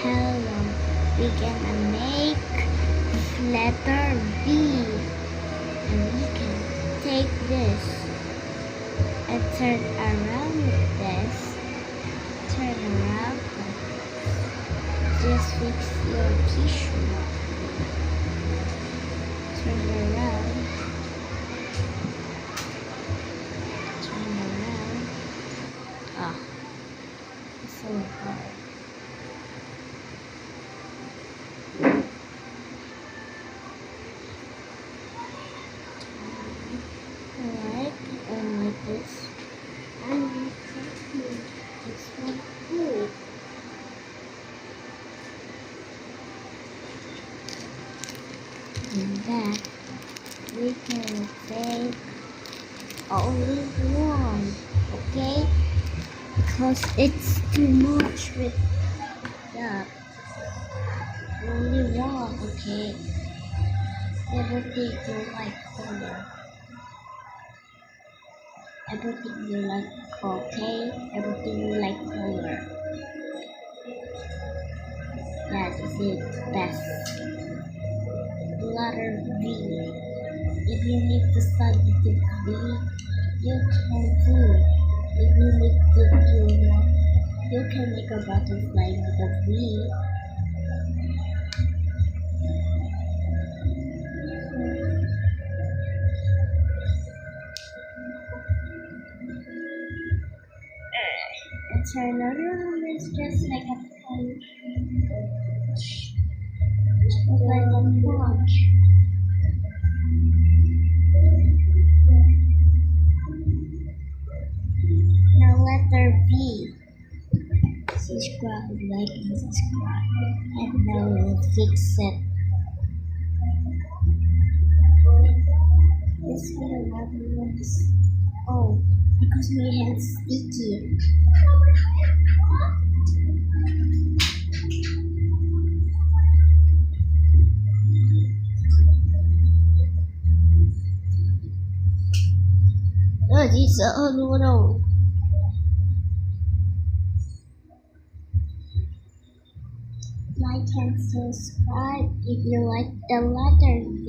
hello. We gonna make letter V, and we can take this and turn around with this. Turn around. Just fix your tissue. Turn around. Turn around. Ah, it's so hard. Alright, and like this. And this one too. And then we can take only one, okay? Because it's too much with that. Only one, okay? Everything you like color. Everything you like, okay? Everything you like color. That is it, best. Letter V. If you need to study the V, you can do. If you need to do one, you can make a butterfly with a V. And turn around, it's just like a punch. Just like a punch. Now letter V. Subscribe, like, and subscribe. And now we'll fix it. This one was, oh, because my hand's sticky. Chị sợ luôn đâu. Like and subscribe if you like the letter V.